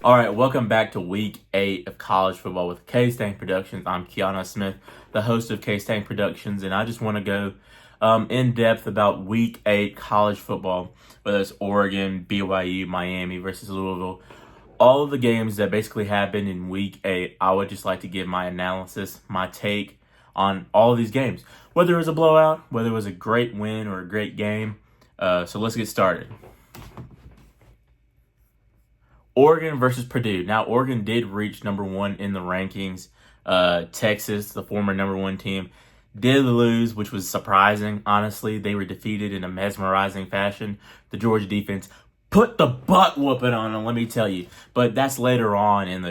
All right, welcome back to week 8 of college football with K-Stang Productions. I'm Keano Smith, the host of K-Stang Productions, and I just want to go in depth about week 8 college football, whether it's Oregon, BYU, Miami versus Louisville. All of the games that basically happened in week 8, I would just like to give my analysis, my take on all of these games. Whether it was a blowout, whether it was a great win or a great game. So let's get started. Oregon versus Purdue. Now, Oregon did reach number 1 in the rankings. Texas, the former number 1 team, did lose, which was surprising. Honestly, they were defeated in a mesmerizing fashion. The Georgia defense put the butt whooping on them, let me tell you. But that's later on in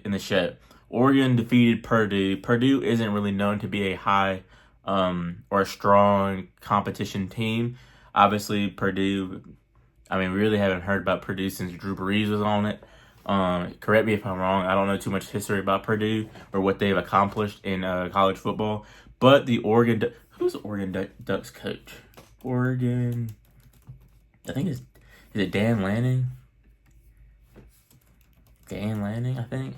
the show. Oregon defeated Purdue. Purdue isn't really known to be a high or a strong competition team. Obviously, Purdue. We really haven't heard about Purdue since Drew Brees was on it. Correct me if I'm wrong. I don't know too much history about Purdue or what they've accomplished in college football. But the who's the Oregon Ducks coach? Oregon, I think is it Dan Lanning? Dan Lanning, I think.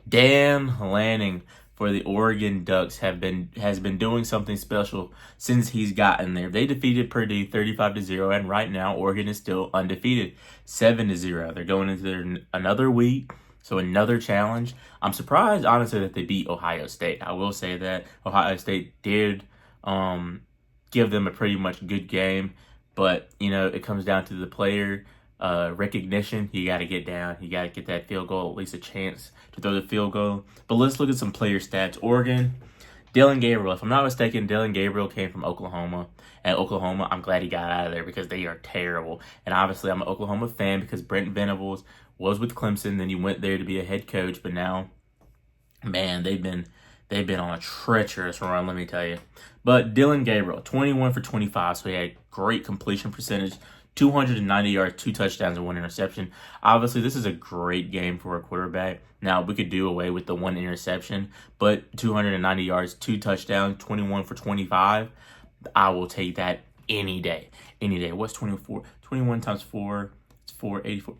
Dan Lanning for the Oregon Ducks has been doing something special since he's gotten there. They defeated Purdue 35-0, and right now Oregon is still undefeated, 7-0. They're going into another week, so another challenge. I'm surprised, honestly, that they beat Ohio State. I will say that Ohio State did give them a pretty much good game, but it comes down to the player recognition. You got to get down. You got to get that field goal, at least a chance to throw the field goal. But let's look at some player stats. Oregon, Dillon Gabriel. If I'm not mistaken, Dillon Gabriel came from Oklahoma. And Oklahoma, I'm glad he got out of there because they are terrible. And obviously, I'm an Oklahoma fan because Brent Venables was with Clemson. Then he went there to be a head coach. But now, man, they've been on a treacherous run, let me tell you. But Dillon Gabriel, 21 for 25, so he had great completion percentage. 290 yards, 2 touchdowns, and 1 interception. Obviously, this is a great game for a quarterback. Now, we could do away with the 1 interception, but 290 yards, 2 touchdowns, 21 for 25. I will take that any day. Any day. What's 24? 21 times 4, it's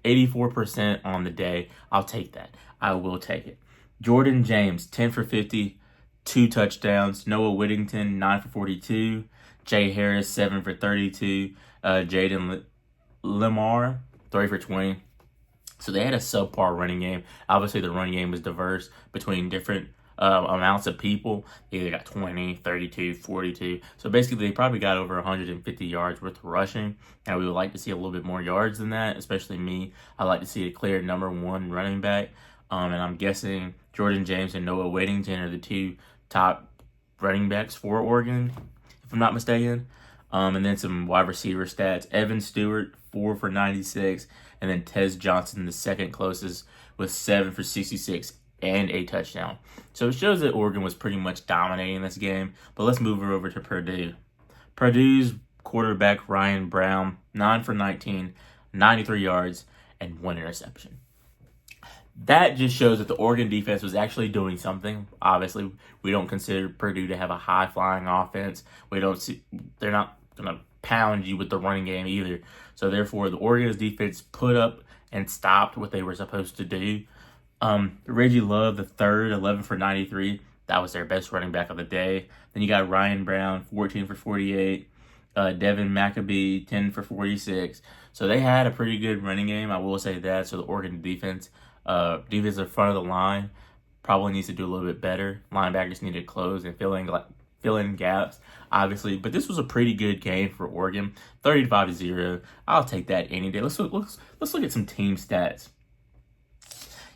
84% on the day. I'll take that. I will take it. Jordan James, 10 for 50, 2 touchdowns. Noah Whittington, 9 for 42. Jay Harris, 7 for 32. Jaden Limar, 3 for 20. So they had a subpar running game. Obviously, the running game was diverse between different amounts of people. They either got 20, 32, 42. So basically, they probably got over 150 yards worth of rushing. And we would like to see a little bit more yards than that, especially me. I like to see a clear number 1 running back. And I'm guessing Jordan James and Noah Whittington are the 2 top running backs for Oregon, if I'm not mistaken. And then some wide receiver stats. Evan Stewart, 4 for 96. And then Tez Johnson, the second closest, with 7 for 66 and a touchdown. So it shows that Oregon was pretty much dominating this game. But let's move over to Purdue. Purdue's quarterback, Ryan Brown, 9 for 19, 93 yards, and 1 interception. That just shows that the Oregon defense was actually doing something. Obviously, we don't consider Purdue to have a high-flying offense. They're not going to pound you with the running game either. So therefore, the Oregon's defense put up and stopped what they were supposed to do. Reggie Love, the third, 11 for 93. That was their best running back of the day. Then you got Ryan Brown, 14 for 48. Devin McAbee, 10 for 46. So they had a pretty good running game, I will say that. So the Oregon defense in front of the line probably needs to do a little bit better. Linebackers need to close and fill in gaps, obviously. But this was a pretty good game for Oregon, 35-0. I'll take that any day. Let's look at some team stats.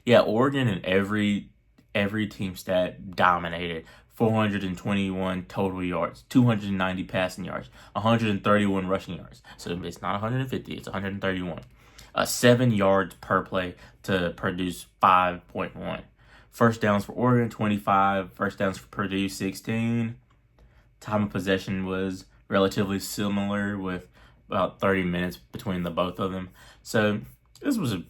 Yeah, Oregon in every team stat dominated. 421 total yards, 290 passing yards, 131 rushing yards. So it's not 150, it's 131. 7 yards per play to produce 5.1. First downs for Oregon, 25. First downs for Purdue, 16. Time of possession was relatively similar with about 30 minutes between the both of them. So this was a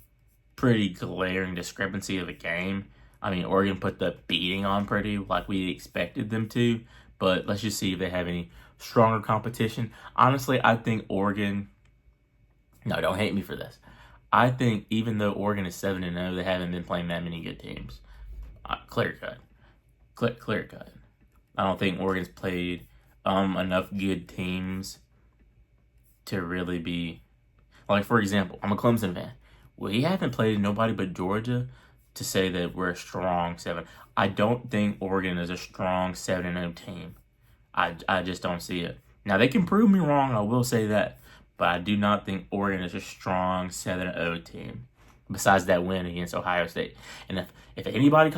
pretty glaring discrepancy of a game. Oregon put the beating on Purdue like we expected them to, but let's just see if they have any stronger competition. Honestly, I think Oregon, no, don't hate me for this. I think even though Oregon is 7-0, they haven't been playing that many good teams. Clear cut. Clear cut. I don't think Oregon's played enough good teams to really be like, for example, I'm a Clemson fan. We haven't played nobody but Georgia to say that we're a strong 7. I don't think Oregon is a strong 7-0 team. I just don't see it. Now, they can prove me wrong, I will say that. But I do not think Oregon is a strong 7-0 team. Besides that win against Ohio State. And if any college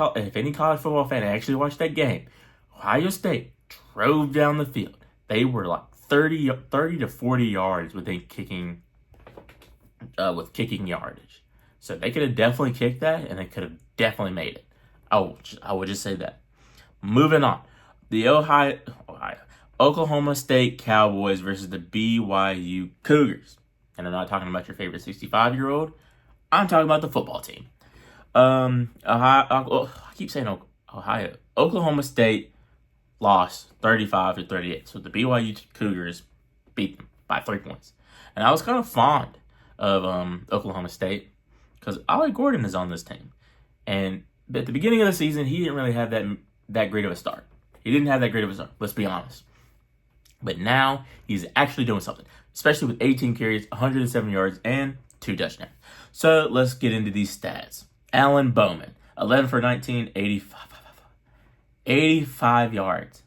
football fan actually watched that game, Ohio State drove down the field. They were like 30 to 40 yards within kicking yardage. So they could have definitely kicked that, and they could have definitely made it. I would just say that. Moving on. The Oklahoma State Cowboys versus the BYU Cougars. And I'm not talking about your favorite 65-year-old. I'm talking about the football team. I keep saying Ohio. Oklahoma State lost 35-38. So the BYU Cougars beat them by 3 points. And I was kind of fond of Oklahoma State because Ollie Gordon is on this team. And at the beginning of the season, he didn't really have that great of a start. He didn't have that great of a start, let's be honest. But now he's actually doing something, especially with 18 carries, 107 yards, and 2 touchdowns. So let's get into these stats. Allen Bowman, 11 for 19, 85 yards.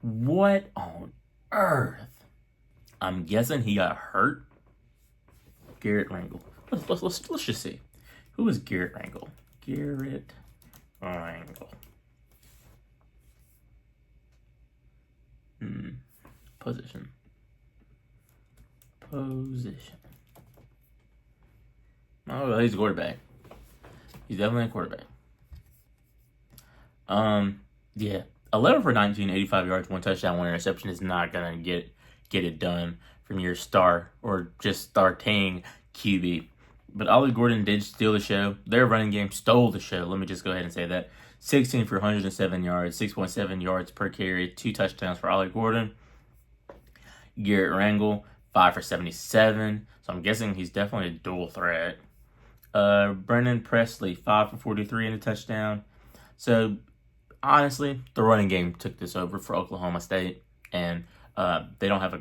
What on earth? I'm guessing he got hurt. Garrett Rangel. Let's just see. Who is Garrett Rangel? Garrett Rangel. Position. Oh, he's a quarterback. He's definitely a quarterback. Yeah. 11 for 19, 85 yards, 1 touchdown, 1 interception is not gonna get it done from your star or just starting QB. But Ollie Gordon did steal the show. Their running game stole the show. Let me just go ahead and say that. 16 for 107 yards, 6.7 yards per carry, 2 touchdowns for Ollie Gordon. Garrett Rangel, 5 for 77. So I'm guessing he's definitely a dual threat. Brennan Presley, 5 for 43 and a touchdown. So honestly, the running game took this over for Oklahoma State, and they don't have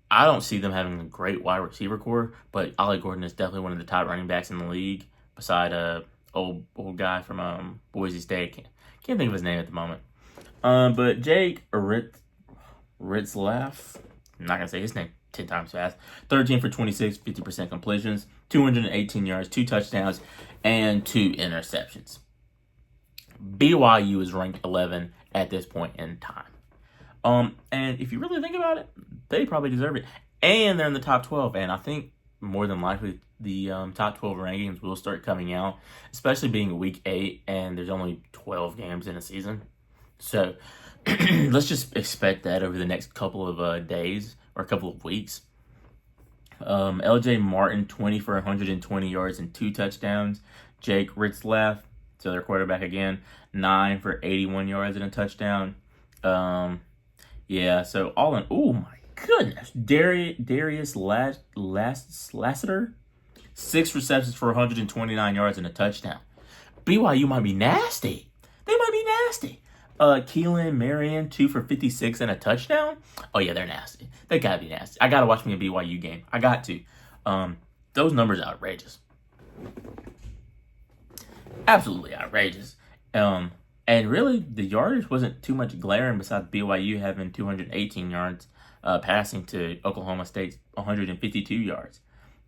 I don't see them having a great wide receiver core, but Ollie Gordon is definitely one of the top running backs in the league, beside old guy from Boise State. Can't think of his name at the moment. But Jake Ritzlaff, I'm not gonna say his name 10 times fast. 13 for 26, 50% completions, 218 yards, 2 touchdowns, and 2 interceptions. BYU is ranked 11 at this point in time. And if you really think about it, they probably deserve it. And they're in the top 12. And I think more than likely the top 12 rankings will start coming out, especially being week 8 and there's only 12 games in a season. So let's just expect that over the next couple of days or a couple of weeks. LJ Martin, 20 for 120 yards and 2 touchdowns. Jake Ritzlaff, so their quarterback again, 9 for 81 yards and a touchdown. Yeah, so all in, oh my goodness. Darius Lassiter, 6 receptions for 129 yards and a touchdown. BYU might be nasty. They might be nasty. Keelan Marion, 2 for 56 and a touchdown. Oh yeah, they're nasty. They gotta be nasty. I gotta watch me a BYU game. I got to. Those numbers are outrageous. Absolutely outrageous. And really, the yardage wasn't too much glaring besides BYU having 218 yards passing to Oklahoma State's 152 yards.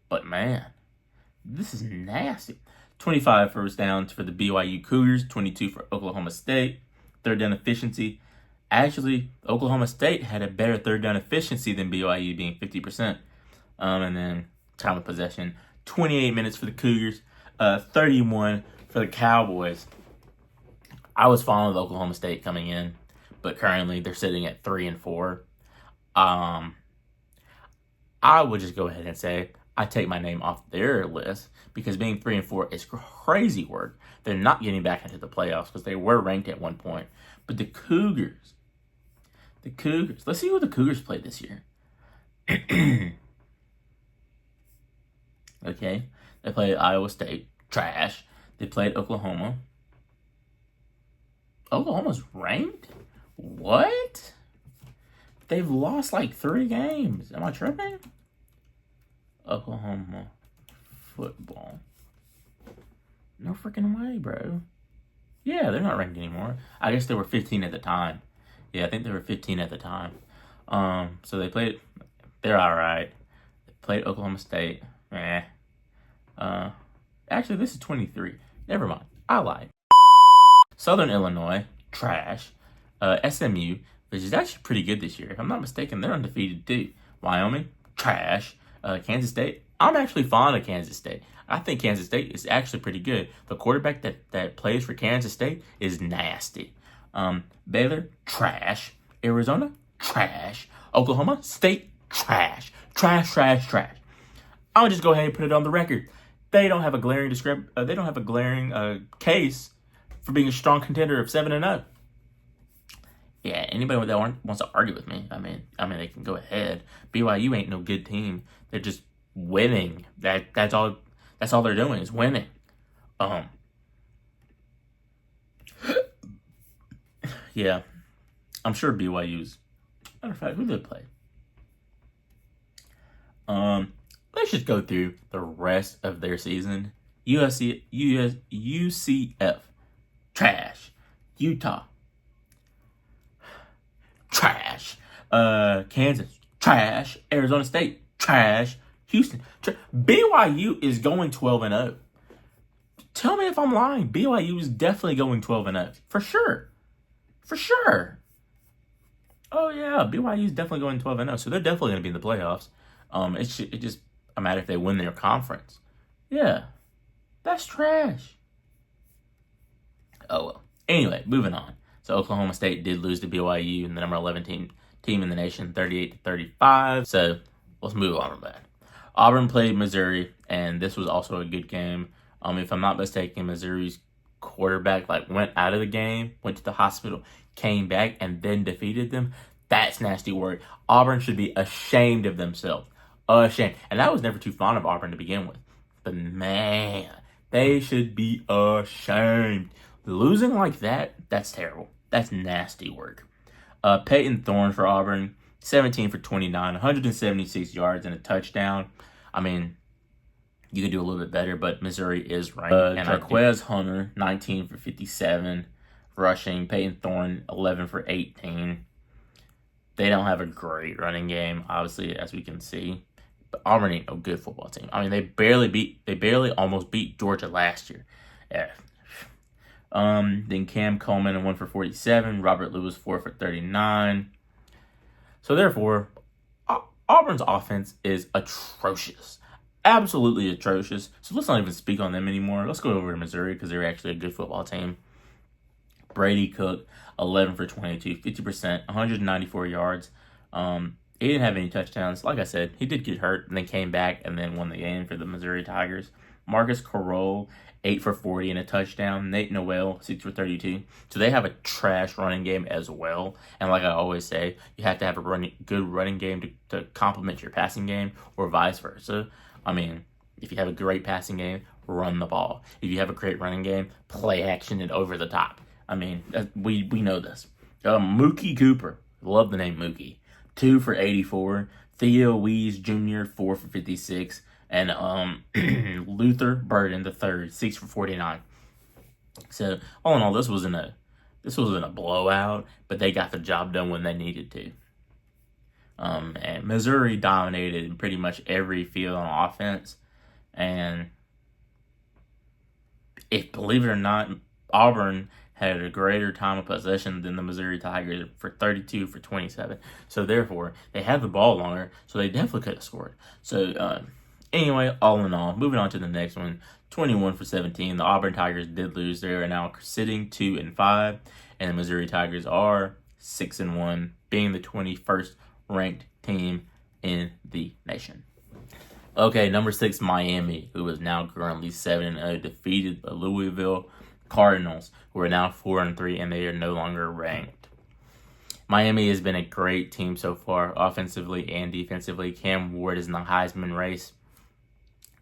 But man, this is nasty. 25 first downs for the BYU Cougars, 22 for Oklahoma State. Third down efficiency. Actually, Oklahoma State had a better third down efficiency than BYU, being 50%. And then time of possession, 28 minutes for the Cougars, 31 for the Cowboys. I was following Oklahoma State coming in, but currently they're sitting at 3-4. I would just go ahead and say I take my name off their list because being 3-4 is crazy work. They're not getting back into the playoffs because they were ranked at one point. But the Cougars, let's see who the Cougars played this year. Okay. They played Iowa State. Trash. They played Oklahoma. Oklahoma's ranked? What? They've lost like 3 games. Am I tripping? Oklahoma football. No freaking way, bro. Yeah, they're not ranked anymore. I guess they were 15 at the time. Yeah, I think they were 15 at the time. So they played. They're all right. They played Oklahoma State. Actually, this is 23. Never mind. I lied. Southern Illinois, trash. SMU, which is actually pretty good this year. If I'm not mistaken, they're undefeated too. Wyoming, trash. Kansas State, I'm actually fond of Kansas State. I think Kansas State is actually pretty good. The quarterback that plays for Kansas State is nasty. Baylor, trash. Arizona, trash. Oklahoma State, trash. Trash, trash, trash. I'll just go ahead and put it on the record. They don't have a glaring case for being a strong contender of 7-0. Yeah, anybody that wants to argue with me, I mean, they can go ahead. BYU ain't no good team. They're just winning. That's all they're doing is winning. Yeah, I'm sure BYU's. Matter of fact, who did they play? Let's just go through the rest of their season. UCF, trash. Utah, trash. Kansas, trash. Arizona State, trash. Houston, BYU is going 12-0. Tell me if I'm lying. BYU is definitely going 12-0 for sure. For sure. Oh yeah, BYU is definitely going 12-0, so they're definitely going to be in the playoffs. It just a matter if they win their conference. Yeah, that's trash. Oh well. Anyway, moving on. So Oklahoma State did lose to BYU, and the number 11 team in the nation, 38-35. So let's move on from that. Auburn played Missouri, and this was also a good game. If I'm not mistaken, Missouri's quarterback went out of the game, went to the hospital, came back, and then defeated them. That's nasty work. Auburn should be ashamed of themselves. Ashamed. And I was never too fond of Auburn to begin with. But man, they should be ashamed. Losing like that, that's terrible. That's nasty work. Peyton Thorne for Auburn, 17 for 29, 176 yards and a touchdown. I mean, you could do a little bit better, but Missouri is ranked. And Jarquez Hunter, 19 for 57, rushing. Peyton Thorne, 11 for 18. They don't have a great running game, obviously, as we can see. But Auburn ain't no good football team. I mean, they barely almost beat Georgia last year. Yeah. Then Cam Coleman, 1 for 47. Robert Lewis, 4 for 39. So therefore, Auburn's offense is atrocious. Absolutely atrocious. So let's not even speak on them anymore. Let's go over to Missouri because they're actually a good football team. Brady Cook, 11 for 22, 50%, 194 yards. He didn't have any touchdowns. Like I said, he did get hurt and then came back and then won the game for the Missouri Tigers. Marcus Carroll, 8 for 40 and a touchdown. Nate Noel, 6 for 32. So they have a trash running game as well. And like I always say, you have to have a good running game to complement your passing game or vice versa. I mean, if you have a great passing game, run the ball. If you have a great running game, play action and over the top. I mean, we know this. Mookie Cooper, love the name Mookie, 2 for 84. Theo Wees Jr., 4 for 56. And Luther Burden III, 6 for 49. So all in all, this wasn't a blowout, but they got the job done when they needed to. And Missouri dominated in pretty much every field on offense. And if, believe it or not, Auburn had a greater time of possession than the Missouri Tigers for 32 for 27. So therefore, they had the ball longer, so they definitely could have scored. So anyway, all in all, moving on to the next one, 21 for 17. The Auburn Tigers did lose. They are now sitting 2-5, and the Missouri Tigers are 6-1, being the 21st ranked team in the nation. Okay, number 6, Miami, who is now currently 7-0, defeated the Louisville Cardinals, who are now 4-3, and they are no longer ranked. Miami has been a great team so far, offensively and defensively. Cam Ward is in the Heisman race,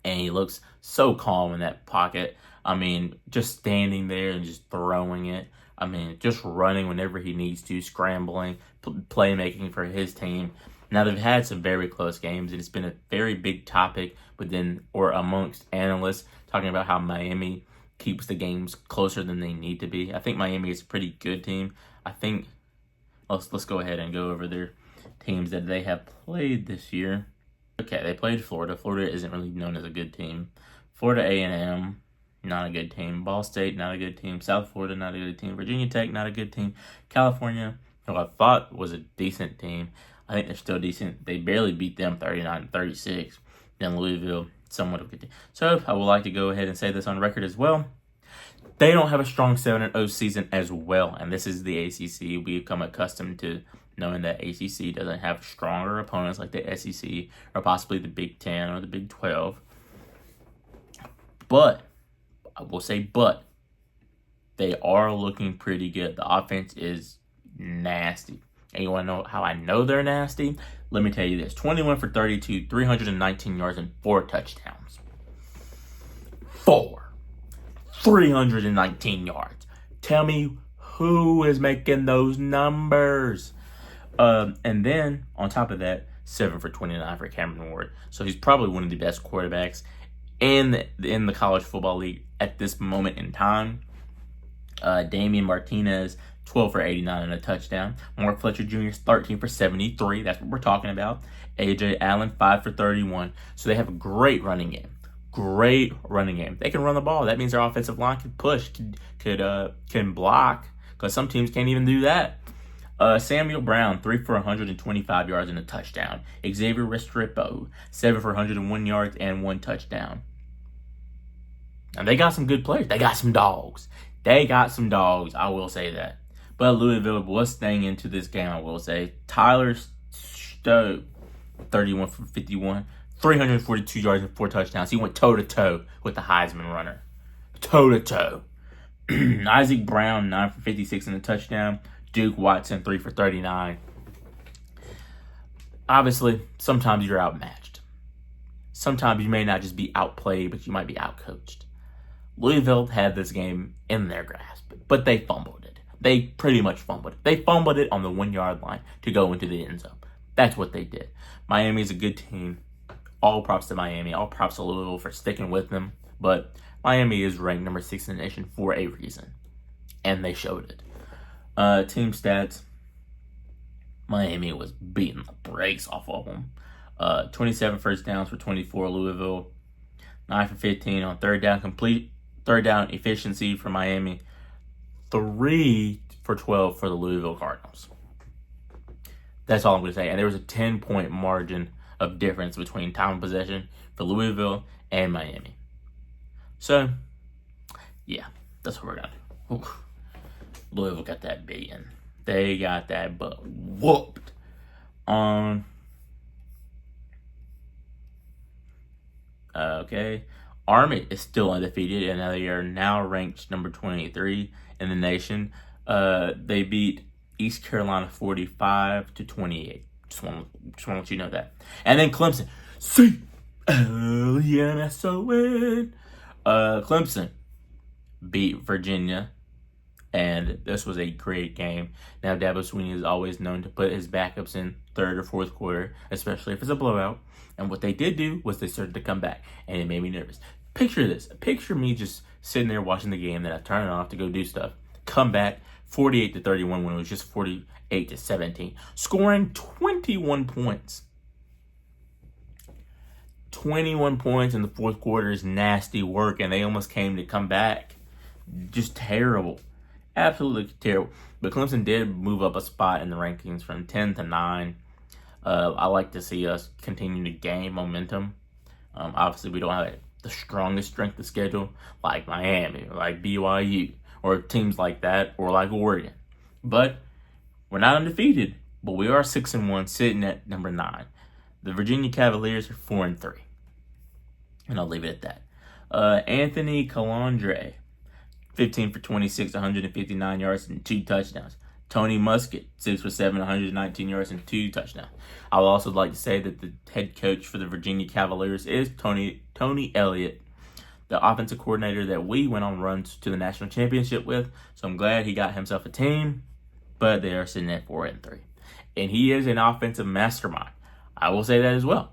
and he looks so calm in that pocket. I mean, just standing there and just throwing it. I mean, just running whenever he needs to, scrambling, playmaking for his team. Now, they've had some very close games, and it's been a very big topic within or amongst analysts talking about how Miami keeps the games closer than they need to be. I think Miami is a pretty good team. I think let's go ahead and go over their teams that they have played this year. Okay, they played Florida. Florida isn't really known as a good team. Florida A&M, not a good team. Ball State, not a good team. South Florida, not a good team. Virginia Tech, not a good team. California, who I thought was a decent team. I think they're still decent. They barely beat them 39-36. Then Louisville, somewhat of a good team. So I would like to go ahead and say this on record as well. They don't have a strong 7-0 season as well. And this is the ACC. We've become accustomed to knowing that ACC doesn't have stronger opponents like the SEC or possibly the Big 10 or the Big 12. But, I will say but, they are looking pretty good. The offense is nasty. And you want to know how I know they're nasty? Let me tell you this. 21 for 32, 319 yards, and 4 touchdowns. 319 yards. Tell me who is making those numbers? And then, on top of that, 7 for 29 for Cameron Ward. So he's probably one of the best quarterbacks in the college football league at this moment in time. Damian Martinez, 12 for 89 and a touchdown. Mark Fletcher Jr. 13 for 73. That's what we're talking about. A.J. Allen, 5 for 31. So they have a great running game. Great running game. They can run the ball. That means their offensive line can push, can block, because some teams can't even do that. Samuel Brown, 3 for 125 yards and a touchdown. Xavier Restrepo, 7 for 101 yards and 1 touchdown. And they got some good players. They got some dogs. I will say that. But Louisville was staying into this game, I will say. Tyler Stowe, 31 for 51, 342 yards and 4 touchdowns. He went toe-to-toe with the Heisman runner. Toe-to-toe. Isaac Brown, 9 for 56 and a touchdown. Duke Watson, 3 for 39. Obviously, sometimes you're outmatched. Sometimes you may not just be outplayed, but you might be outcoached. Louisville had this game in their grasp, but they fumbled it. They pretty much fumbled it. They fumbled it on the 1-yard line to go into the end zone. That's what they did. Miami is a good team. All props to Miami. All props to Louisville for sticking with them. But Miami is ranked number 6 in the nation for a reason. And they showed it. Team stats. Miami was beating the brakes off of them. 27 first downs for 24 Louisville. 9 for 15 on third down complete. Third down efficiency for Miami. 3 for 12 for the Louisville Cardinals. That's all I'm going to say. And there was a 10-point margin of difference between time of possession for Louisville and Miami. So, yeah, that's what we're going to do. Louisville got that beaten. They got that butt whooped. Okay. Army is still undefeated, and they are now ranked number 23 in the nation. They beat East Carolina 45-28. Just want to let you know that. And then Clemson. C-L-E-M-S-O-N. Clemson beat Virginia, and this was a great game. Now, Dabo Swinney is always known to put his backups in third or fourth quarter, especially if it's a blowout. And what they did do was they started to come back, and it made me nervous. Picture this. Picture me just sitting there watching the game, then I turn it off to go do stuff. Come back 48-31 when it was just 48-17. Scoring 21 points. 21 points in the fourth quarter is nasty work, and they almost came to come back. Just terrible. Absolutely terrible. But Clemson did move up a spot in the rankings from 10 to 9. I like to see us continue to gain momentum. Obviously, we don't have the strongest strength of schedule like Miami, or like BYU, or teams like that, or like Oregon. But we're not undefeated, but we are 6-1, sitting at number 9. The Virginia Cavaliers are 4-3. And I'll leave it at that. Anthony Calandre, 15 for 26, 159 yards, and 2 touchdowns. Tony Muskett, 6 for 7, 119 yards and 2 touchdowns. I would also like to say that the head coach for the Virginia Cavaliers is Tony Elliott, the offensive coordinator that we went on runs to the national championship with. So I'm glad he got himself a team, but they are sitting at 4-3. And he is an offensive mastermind. I will say that as well.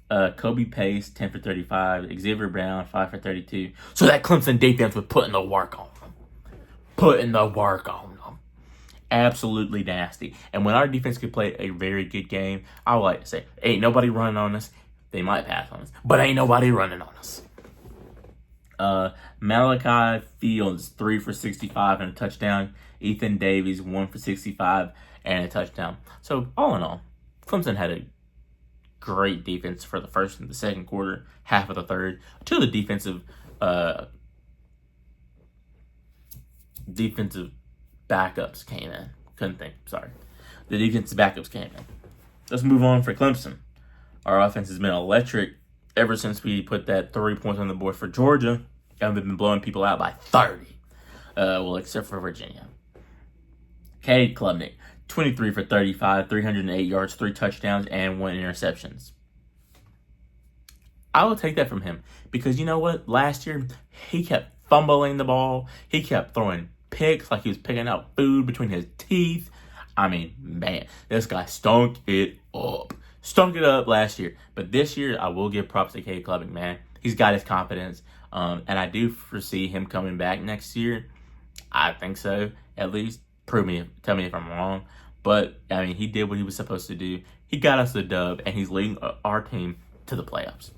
Kobe Pace, 10 for 35. Xavier Brown, 5 for 32. So that Clemson defense was putting the work on them. Absolutely nasty. And when our defense could play a very good game, I would like to say, ain't nobody running on us. They might pass on us, but ain't nobody running on us. Malachi Fields, 3 for 65 and a touchdown. Ethan Davies, 1 for 65 and a touchdown. So all in all, Clemson had a great defense for the first and the second quarter, half of the third. Two of the defensive backups came in. The defensive backups came in. Let's move on for Clemson. Our offense has been electric ever since we put that 3 points on the board for Georgia, and we've been blowing people out by 30. Except for Virginia. Cade Klubnik, 23 for 35, 308 yards, 3 touchdowns, and 1 interceptions. I will take that from him because you know what? Last year, he kept fumbling the ball. He kept throwing picks like he was picking out food between his teeth. I mean, man, this guy stunk it up. Stunk it up last year. But this year, I will give props to Cade Klubnik, man. He's got his confidence. And I do foresee him coming back next year. I think so, at least. Tell me if I'm wrong. But, I mean, he did what he was supposed to do. He got us the dub, and he's leading our team to the playoffs.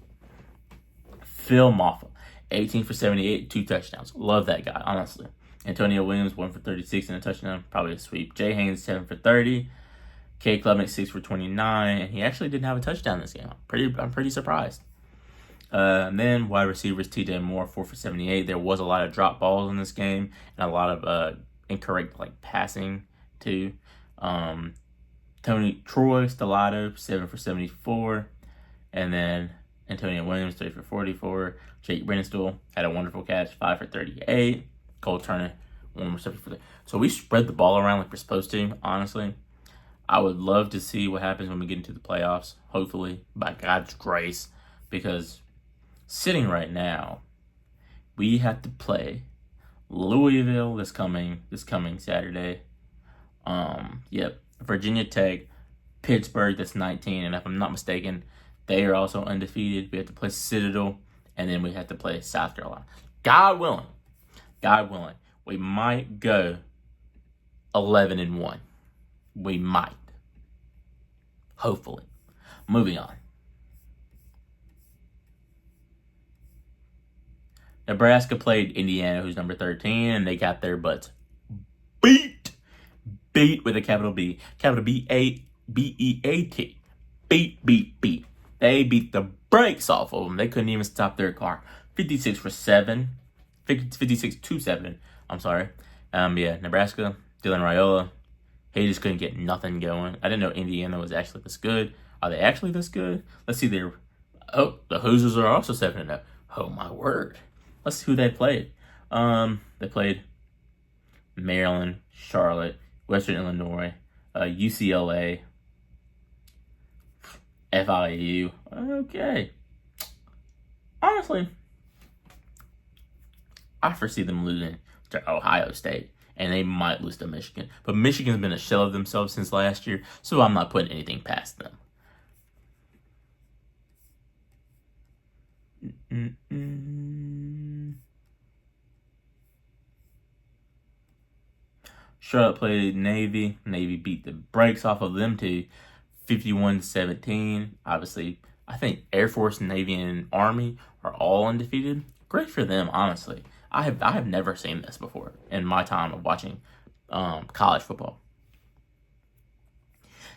Phil Maffa, 18 for 78, 2 touchdowns. Love that guy, honestly. Antonio Williams, 1 for 36 and a touchdown. Probably a sweep. Jay Haynes, 7 for 30. Cade Klubnik, 6 for 29. And he actually didn't have a touchdown this game. I'm pretty surprised. And then wide receivers, TJ Moore, 4 for 78. There was a lot of drop balls in this game and a lot of incorrect passing too. Troy Stellato, 7 for 74. And then Antonio Williams, 3 for 44. Jake Brennistool had a wonderful catch, 5 for 38. Cole Turner, 1 reception for 30. So we spread the ball around like we're supposed to, honestly. I would love to see what happens when we get into the playoffs, hopefully, by God's grace, because sitting right now, we have to play Louisville this coming Saturday. Virginia Tech, Pittsburgh, that's 19, and if I'm not mistaken, they are also undefeated. We have to play Citadel, and then we have to play South Carolina. God willing, we might go 11-1. We might. Hopefully. Moving on. Nebraska played Indiana, who's number 13, and they got their butts beat. Beat with a capital B. Capital B-A-B-E-A-T. Beat. They beat the brakes off of them. They couldn't even stop their car. 56-7. I'm sorry. Nebraska, Dylan Raiola, he just couldn't get nothing going. I didn't know Indiana was actually this good. Are they actually this good? Let's see. The Hoosiers are also 7-0. Oh, my word. Let's see who they played. They played Maryland, Charlotte, Western Illinois, UCLA, FIU. Okay. Honestly, I foresee them losing to Ohio State, and they might lose to Michigan. But Michigan's been a shell of themselves since last year, so I'm not putting anything past them. Charlotte played Navy. Navy beat the brakes off of them too, 51-17. Obviously, I think Air Force, Navy, and Army are all undefeated. Great for them, honestly. I have never seen this before in my time of watching college football.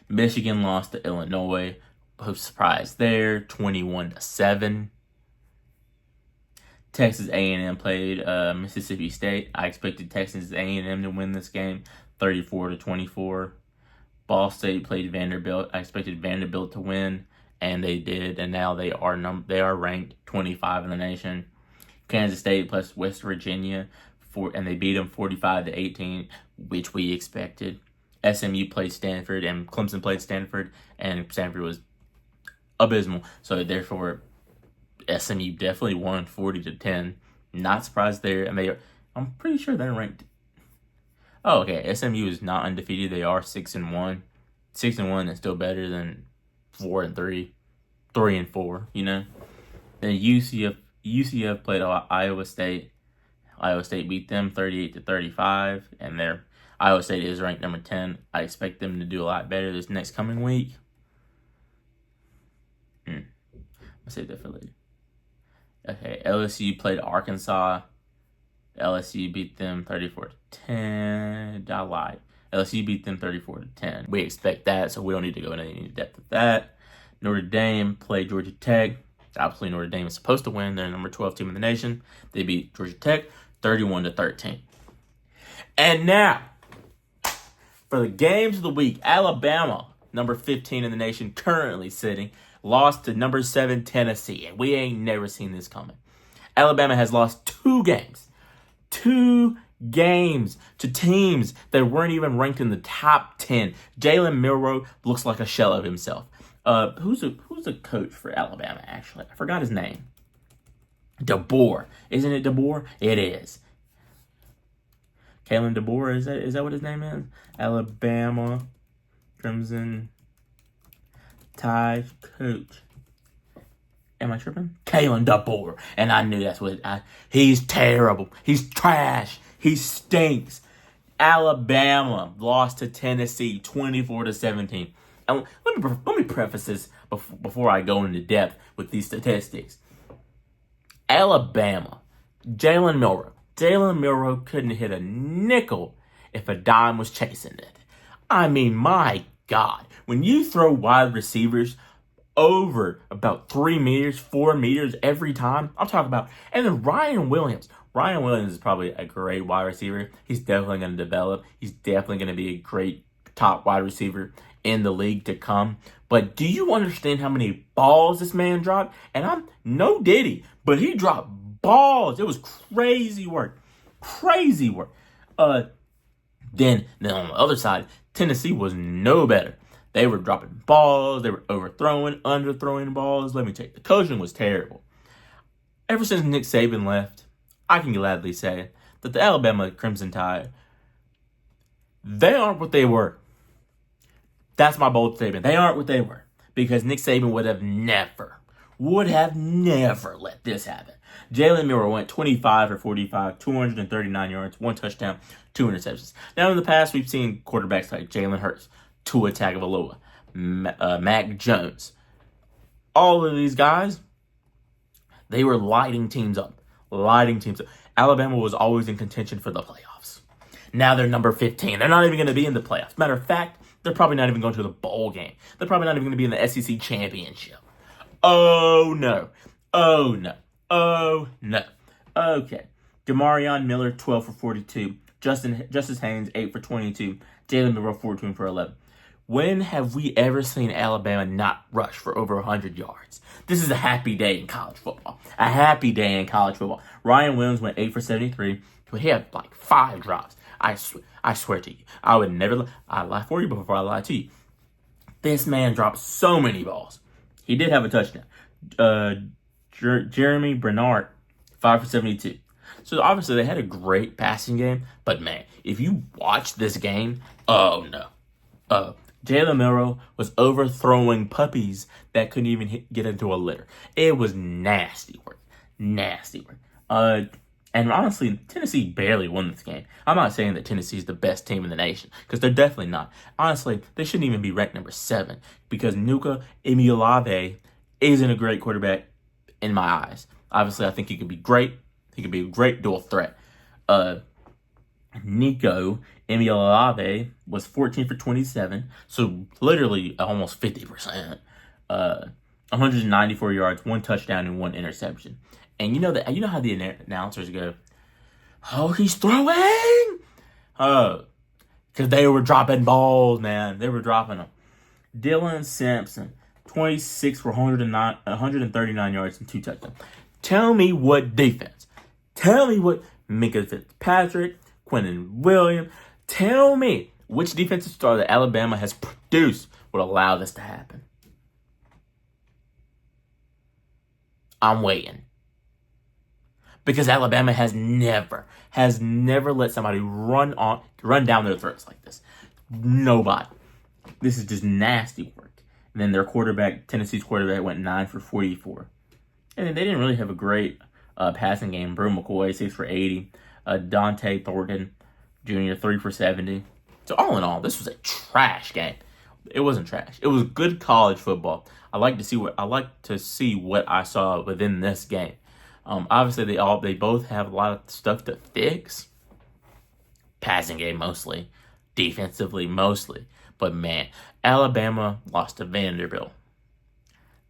Michigan lost to Illinois. No surprise there, 21-7. Texas A&M played Mississippi State. I expected Texas A&M to win this game, 34-24. Ball State played Vanderbilt. I expected Vanderbilt to win, and they did. And now they are ranked 25 in the nation. Kansas State plus West Virginia, and they beat them 45-18. which we expected. SMU played Stanford, and Clemson played Stanford, and Stanford was abysmal. So therefore, SMU definitely won 40-10. Not surprised there, and I'm pretty sure they're ranked. Oh, okay. SMU is not undefeated. They are 6-1. 6-1 is still better than 4-3, 3-4. You know. Then UCF played Iowa State. Iowa State beat them 38-35, and Iowa State is ranked number 10. I expect them to do a lot better this next coming week. I'll save that for later. Okay, LSU played Arkansas. LSU beat them 34-10. I lied. LSU beat them 34-10. We expect that, so we don't need to go into any depth with that. Notre Dame played Georgia Tech. Obviously, Notre Dame is supposed to win. They're the number 12 team in the nation. They beat Georgia Tech 31-13. And now, for the games of the week, Alabama, number 15 in the nation, currently sitting, lost to number 7 Tennessee. And we ain't never seen this coming. Alabama has lost 2 games. 2 games to teams that weren't even ranked in the top 10. Jalen Milroe looks like a shell of himself. Who's the coach for Alabama, actually? I forgot his name. DeBoer. Isn't it DeBoer? It is. Kalen DeBoer, is that what his name is? Alabama Crimson Tide coach. Am I tripping? Kalen DeBoer. And I knew that's what he's terrible. He's trash. He stinks. Alabama lost to Tennessee 24-17. And let me preface this before I go into depth with these statistics. Alabama, Jalen Milroe couldn't hit a nickel if a dime was chasing it. I mean, my God. When you throw wide receivers over about 3 meters, 4 meters every time, I'm talking about. And then Ryan Williams. Ryan Williams is probably a great wide receiver. He's definitely going to develop. He's definitely going to be a great top wide receiver in the league to come. But do you understand how many balls this man dropped? And I'm no Diddy, but he dropped balls. It was crazy work. Crazy work. Then on the other side, Tennessee was no better. They were dropping balls. They were overthrowing, underthrowing balls. Let me tell you, the coaching was terrible. Ever since Nick Saban left, I can gladly say that the Alabama Crimson Tide, they aren't what they were. That's my bold statement. They aren't what they were. Because Nick Saban would have never let this happen. Jalen Milroe went 25 for 45, 239 yards, 1 touchdown, 2 interceptions. Now, in the past, we've seen quarterbacks like Jalen Hurts, Tua Tagovailoa, Mac Jones. All of these guys, they were lighting teams up. Alabama was always in contention for the playoffs. Now they're number 15. They're not even going to be in the playoffs. Matter of fact, they're probably not even going to the bowl game. They're probably not even going to be in the SEC championship. Oh, no. Okay. Demarion Miller, 12 for 42. Justice Haynes, 8 for 22. Jalen Milroe, 14 for 11. When have we ever seen Alabama not rush for over 100 yards? This is a happy day in college football. Ryan Williams went 8 for 73. He had like 5 drops. I swear to you. I would never lie for you before I lie to you. This man dropped so many balls. He did have a touchdown. Jeremy Bernard, 5 for 72. So obviously they had a great passing game. But man, if you watch this game, oh no. Jalen Milroe was overthrowing puppies that couldn't even get into a litter. It was nasty work. And honestly, Tennessee barely won this game. I'm not saying that Tennessee is the best team in the nation, because they're definitely not. Honestly, they shouldn't even be ranked number 7, because Nuka Emuolave isn't a great quarterback in my eyes. Obviously, I think he could be great. He could be a great dual threat. Nico Emuolave was 14 for 27, so literally almost 50%. 194 yards, 1 touchdown, and 1 interception. And you know how the announcers go, "Oh, he's throwing!" Oh, because they were dropping balls, man. They were dropping them. Dylan Sampson, 26 for 139 yards and 2 touchdowns. Tell me what defense. Tell me what Minka Fitzpatrick, Quentin Williams, Tell me which defensive star that Alabama has produced would allow this to happen. I'm waiting. Because Alabama has never let somebody run down their throats like this. Nobody. This is just nasty work. And then their quarterback, Tennessee's quarterback, went 9 for 44. And then they didn't really have a great passing game. Brew McCoy, 6 for 80. Dante Thornton Jr., 3 for 70. So all in all, this was a trash game. It wasn't trash. It was good college football. I like to see what I saw within this game. Obviously, they both have a lot of stuff to fix. Passing game mostly, defensively mostly. But man, Alabama lost to Vanderbilt.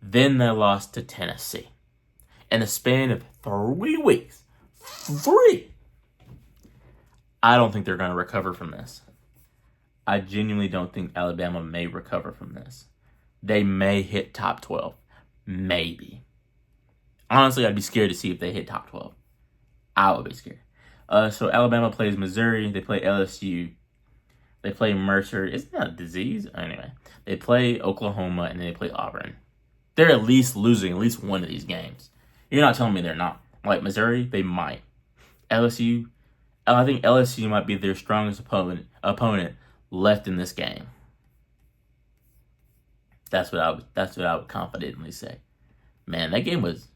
Then they lost to Tennessee. In a span of 3 weeks. 3! I don't think they're going to recover from this. I genuinely don't think Alabama may recover from this. They may hit top 12. Maybe. Honestly, I'd be scared to see if they hit top 12. I would be scared. So Alabama plays Missouri. They play LSU. They play Mercer. Isn't that a disease? Anyway, they play Oklahoma, and then they play Auburn. They're at least losing at least one of these games. You're not telling me they're not. Like Missouri, they might. LSU, I think LSU might be their strongest opponent left in this game. That's what I would confidently say. Man, that game was.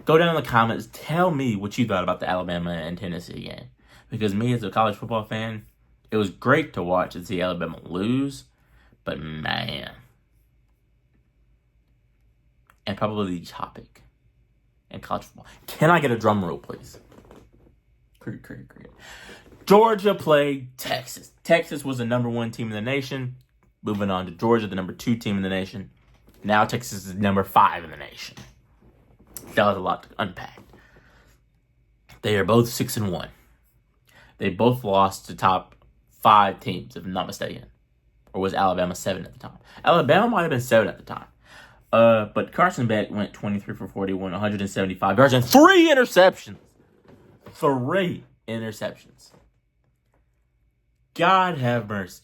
Go down in the comments. Tell me what you thought about the Alabama and Tennessee game. Because me, as a college football fan, it was great to watch and see Alabama lose. But man. And probably the topic in college football. Can I get a drum roll, please? Great. Georgia played Texas. Texas was the number 1 team in the nation. Moving on to Georgia, the number 2 team in the nation. Now Texas is number 5 in the nation. That was a lot to unpack. They are both 6-1. They both lost to top 5 teams, if I'm not mistaken. Or was Alabama 7 at the time? Alabama might have been 7 at the time. But Carson Beck went 23 for 41, 175 yards, and 3 interceptions. 3 interceptions. God have mercy.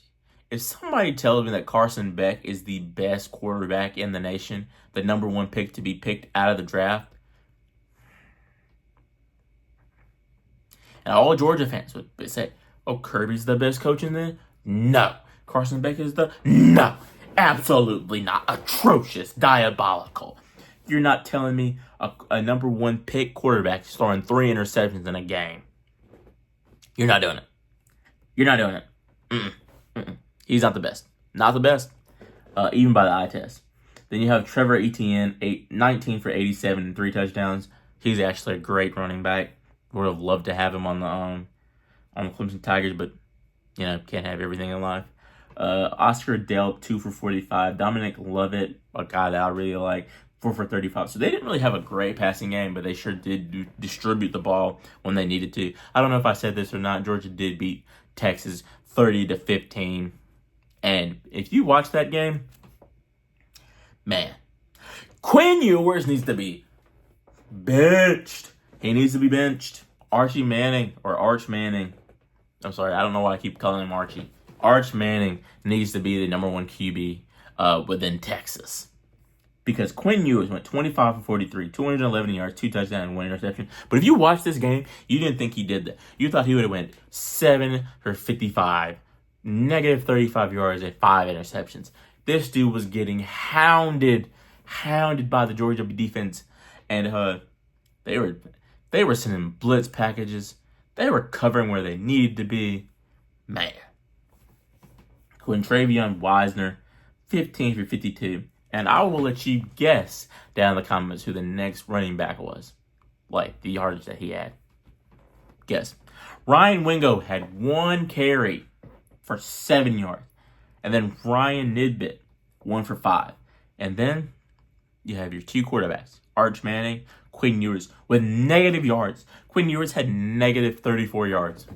If somebody tells me that Carson Beck is the best quarterback in the nation, the number 1 pick to be picked out of the draft, and all Georgia fans would say, oh, Kirby's the best coach in there? No. Carson Beck is No. Absolutely not. Atrocious. Diabolical. You're not telling me a number 1 pick quarterback is throwing 3 interceptions in a game. You're not doing it. You're not doing it. Mm-mm. He's not the best. Not the best. Even by the eye test. Then you have Trevor Etienne, 19 for 87 and 3 touchdowns. He's actually a great running back. Would have loved to have him on the Clemson Tigers, but can't have everything in life. Oscar Delp, 2 for 45. Dominic Lovett, a guy that I really like, 4 for 35. So they didn't really have a great passing game, but they sure did distribute the ball when they needed to. I don't know if I said this or not. Georgia did beat Texas 30-15. And if you watch that game, man, Quinn Ewers needs to be benched. He needs to be benched. Arch Manning. I'm sorry, I don't know why I keep calling him Archie. Arch Manning needs to be the number 1 QB within Texas. Because Quinn Ewers went 25 for 43, 211 yards, 2 touchdowns, and 1 interception. But if you watch this game, you didn't think he did that. You thought he would have went 7 for 55, negative 35 yards, and 5 interceptions. This dude was getting hounded by the Georgia defense. And they were sending blitz packages. They were covering where they needed to be. Man. Quintravion Wisner, 15 for 52. And I will let you guess down in the comments who the next running back was. Like, the yardage that he had. Guess. Ryan Wingo had 1 carry for 7 yards. And then Ryan Nidbit, 1 for 5. And then you have your 2 quarterbacks. Arch Manning, Quinn Ewers, with negative yards. Quinn Ewers had negative 34 yards.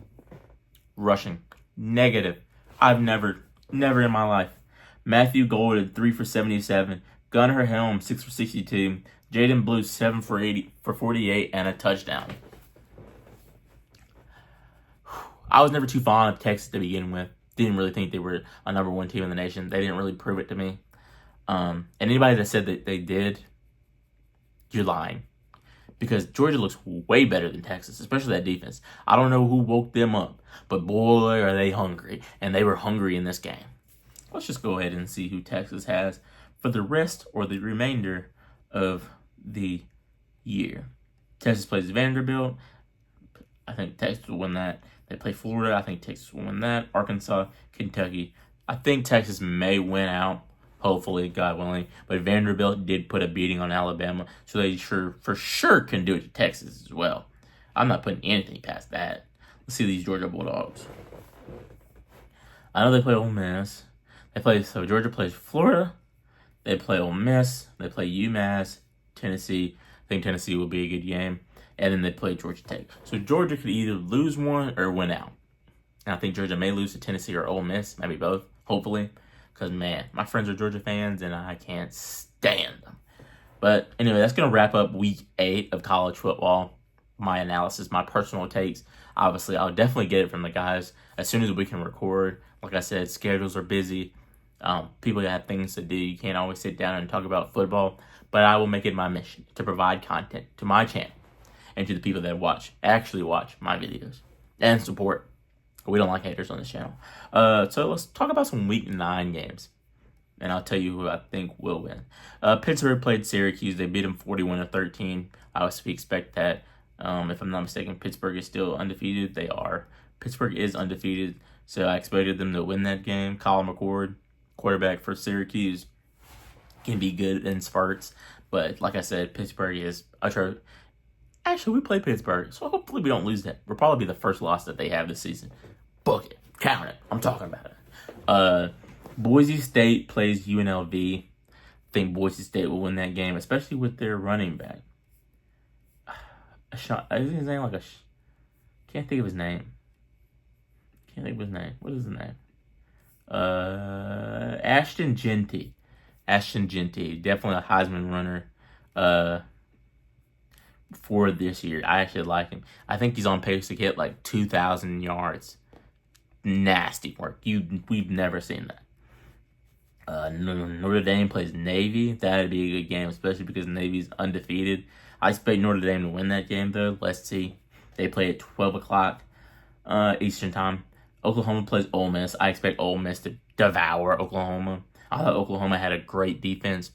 Rushing. Negative. I've never in my life. Matthew Golden, 3 for 77. Gunnar Helm, 6 for 62. Jaden Blue, 7 for 48 and a touchdown. I was never too fond of Texas to begin with. Didn't really think they were a number one team in the nation. They didn't really prove it to me. And anybody that said that they did, you're lying. Because Georgia looks way better than Texas, especially that defense. I don't know who woke them up, but boy, are they hungry. And they were hungry in this game. Let's just go ahead and see who Texas has for the rest or the remainder of the year. Texas plays Vanderbilt. I think Texas will win that. They play Florida. I think Texas will win that. Arkansas, Kentucky. I think Texas may win out. Hopefully, God willing. But Vanderbilt did put a beating on Alabama, so they for sure can do it to Texas as well. I'm not putting anything past that. Let's see these Georgia Bulldogs. I know they play Ole Miss. So Georgia plays Florida. They play Ole Miss. They play UMass, Tennessee. I think Tennessee will be a good game. And then they play Georgia Tech. So Georgia could either lose one or win out. And I think Georgia may lose to Tennessee or Ole Miss, maybe both, hopefully. Because, man, my friends are Georgia fans, and I can't stand them. But, anyway, that's going to wrap up Week 8 of college football. My analysis, my personal takes. Obviously, I'll definitely get it from the guys as soon as we can record. Like I said, schedules are busy. People have things to do. You can't always sit down and talk about football. But I will make it my mission to provide content to my channel and to the people that actually watch my videos and support. We don't like haters on this channel. So let's talk about some Week 9 games. And I'll tell you who I think will win. Pittsburgh played Syracuse. They beat them 41-13. I would expect that. If I'm not mistaken, Pittsburgh is still undefeated. They are. Pittsburgh is undefeated. So I expected them to win that game. Colin McCord, quarterback for Syracuse, can be good in spurts. But like I said, Pittsburgh is Actually, we play Pittsburgh, so hopefully we don't lose that. We'll probably be the first loss that they have this season. Book it. Count it. I'm talking about it. Boise State plays UNLV. I think Boise State will win that game, especially with their running back. Isn't his name can't think of his name. What is his name? Ashton Jeanty. Definitely a Heisman runner. For this year. I actually like him. I think he's on pace to hit like 2,000 yards. Nasty work. We've never seen that. Notre Dame plays Navy. That'd be a good game, especially because Navy's undefeated. I expect Notre Dame to win that game, though. Let's see. They play at 12 o'clock Eastern time. Oklahoma plays Ole Miss. I expect Ole Miss to devour Oklahoma. I thought Oklahoma had a great defense.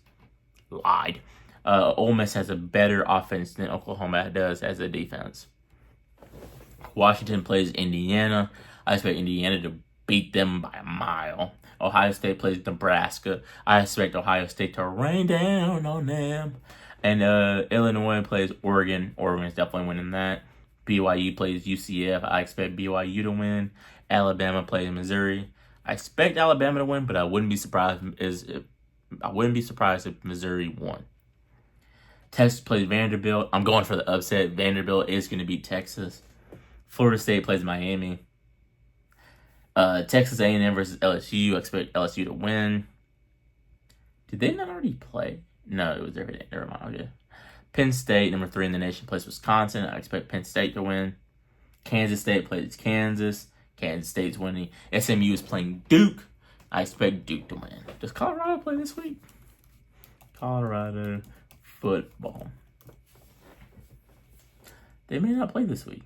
Lied. Ole Miss has a better offense than Oklahoma does as a defense. Washington plays Indiana. I expect Indiana to beat them by a mile. Ohio State plays Nebraska. I expect Ohio State to rain down on them. And Illinois plays Oregon. Oregon's definitely winning that. BYU plays UCF. I expect BYU to win. Alabama plays Missouri. I expect Alabama to win, but I wouldn't be surprised if Missouri won. Texas plays Vanderbilt. I'm going for the upset. Vanderbilt is going to beat Texas. Florida State plays Miami. Texas A&M versus LSU. I expect LSU to win. Did they not already play? No, it was every day. Never mind. Okay. Penn State, number 3 in the nation, plays Wisconsin. I expect Penn State to win. Kansas State plays Kansas. Kansas State's winning. SMU is playing Duke. I expect Duke to win. Does Colorado play this week? Colorado football. They may not play this week.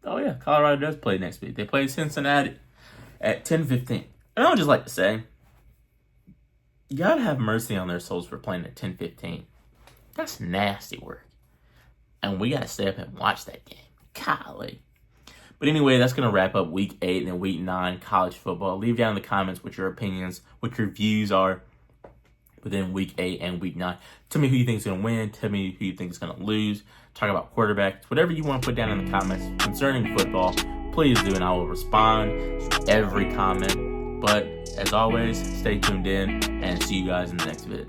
Oh yeah, Colorado does play next week. They play Cincinnati at 10:15. And I would just like to say, God have mercy on their souls for playing at 10:15. That's nasty work. And we got to stay up and watch that game. Golly. But anyway, that's going to wrap up Week 8 and Week 9 college football. Leave down in the comments what your opinions, what your views are within Week 8 and Week 9. Tell me who you think is going to win. Tell me who you think is going to lose. Talk about quarterbacks. Whatever you want to put down in the comments concerning football, please do, and I will respond to every comment. But as always, stay tuned in, and see you guys in the next vid.